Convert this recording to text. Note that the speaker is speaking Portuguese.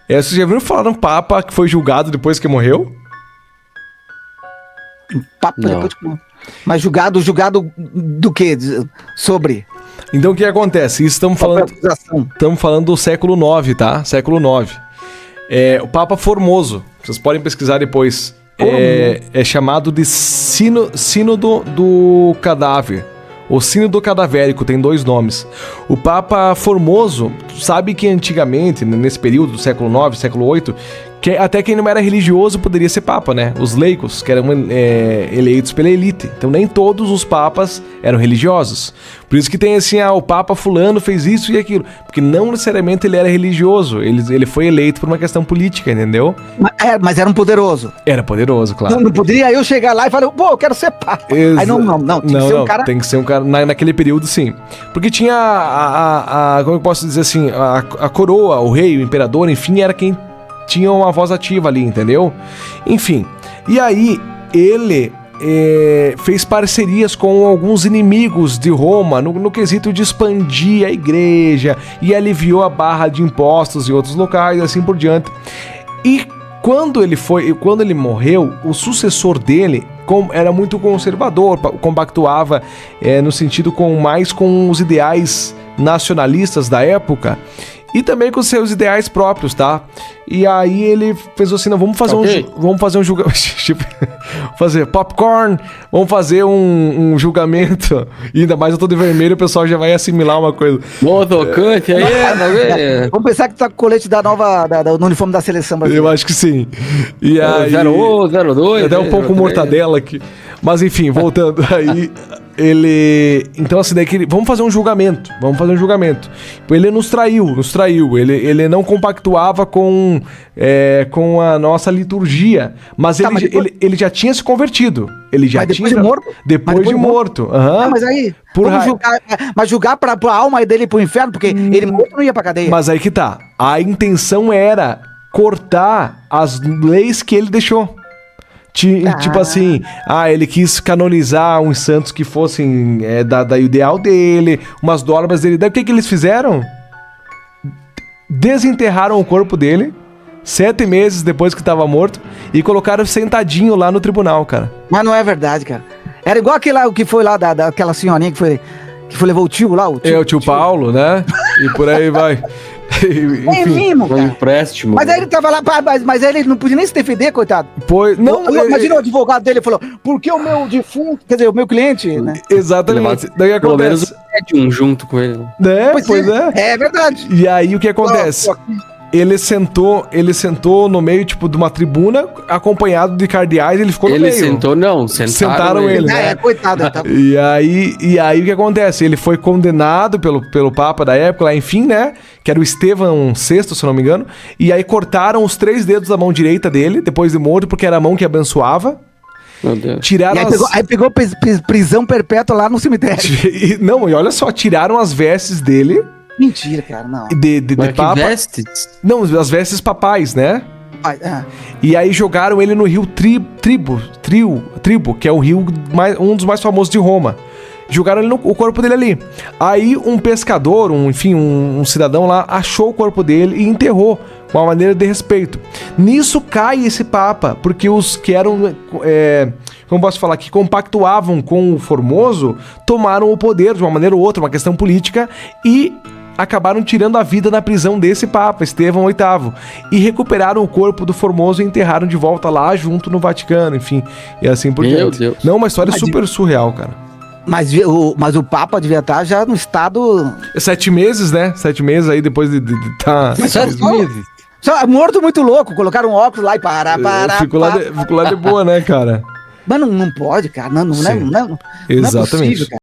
Você já viu falar um papa que foi julgado depois que morreu? Papa Não. depois de... Mas julgado do quê? Sobre? Então o que acontece? Isso estamos falando do século IX, tá? Século IX. O Papa Formoso, vocês podem pesquisar depois. É chamado de Sínodo do Cadáver. Ou Sínodo Cadavérico, tem 2 nomes. O Papa Formoso, sabe que antigamente, nesse período do século IX, século VIII, até quem não era religioso poderia ser papa, né? Os leigos, que eram eleitos pela elite. Então nem todos os papas eram religiosos. Por isso que tem assim, o papa fulano fez isso e aquilo. Porque não necessariamente ele era religioso. Ele foi eleito por uma questão política, entendeu? Mas era um poderoso. Era poderoso, claro. Não poderia eu chegar lá e falar, pô, eu quero ser papa. Aí não, tem que ser um cara... Tem que ser um cara, naquele período sim. Porque tinha como eu posso dizer assim, a coroa, o rei, o imperador, enfim, era quem tinha uma voz ativa ali, entendeu? Enfim, e aí ele fez parcerias com alguns inimigos de Roma no quesito de expandir a igreja e aliviou a barra de impostos em outros locais e assim por diante. E quando ele morreu, o sucessor dele era muito conservador, compactuava no sentido mais com os ideais nacionalistas da época e também com seus ideais próprios, tá? E aí ele fez assim, não, vamos fazer um julgamento, tipo, fazer popcorn, vamos fazer um julgamento, e ainda mais eu tô de vermelho, o pessoal já vai assimilar uma coisa. Bom tocante aí, Vamos pensar que tá com o colete no uniforme da seleção brasileira. Eu acho que sim. E aí... 01, 02... Até um pouco mortadela aqui. Mas enfim, voltando aí... Então assim, daí vamos fazer um julgamento. Ele nos traiu. Ele não compactuava com a nossa liturgia. Mas ele já tinha se convertido. Depois de morto? Depois de morto. Uhum. Mas aí, julgar pra alma dele pro inferno, porque ele morto não ia pra cadeia. Mas aí que tá. A intenção era cortar as leis que ele deixou. Tipo assim, ele quis canonizar uns santos que fossem da ideal dele, umas normas dele. Daí o que eles fizeram? Desenterraram o corpo dele 7 meses depois que estava morto e colocaram sentadinho lá no tribunal, cara. Mas não é verdade, cara. Era igual aquele lá, o que foi lá daquela senhorinha que foi levou o tio lá. O tio Paulo, né? E por aí vai. É mimo, cara. Um empréstimo. Mas aí ele tava lá, mas aí ele não podia nem se defender, coitado. Imagina o advogado dele falou, porque o meu defunto, quer dizer, o meu cliente, né? Exatamente. Daí acontece. Pelo menos um junto com ele. Pois é. É verdade. E aí o que acontece? Ele sentou no meio, tipo, de uma tribuna, acompanhado de cardeais, ele ficou no meio. Ele sentou, não, sentaram ele. Né? Coitado. Tá... E aí o que acontece? Ele foi condenado pelo Papa da época, lá, enfim, né? Que era o Estevão VI, se eu não me engano. E aí cortaram os 3 dedos da mão direita dele, depois de morto, porque era a mão que abençoava. Meu Deus. Tiraram aí pegou prisão perpétua lá no cemitério. E olha só, tiraram as vestes dele. Mentira, cara, não. De papa. Vestes? Não, as vestes papais, né? E aí jogaram ele no rio Tribo, que é o rio um dos mais famosos de Roma. Jogaram o corpo dele ali. Aí um pescador, um cidadão lá, achou o corpo dele e enterrou, com uma maneira de respeito. Nisso cai esse papa, porque os que eram, como posso falar, que compactuavam com o Formoso, tomaram o poder de uma maneira ou outra, uma questão política, e acabaram tirando a vida na prisão desse Papa, Estevão VIII, e recuperaram o corpo do Formoso e enterraram de volta lá junto no Vaticano, enfim, e assim por diante. Meu Deus. Não, uma história super surreal, cara. Mas o Papa devia estar já no estado... 7 meses, né? 7 meses aí depois de tá... 7 meses? Só morto muito louco, colocaram um óculos lá e ficou lá de boa, né, cara? Mas não pode, cara. Não é Exatamente. possível, cara.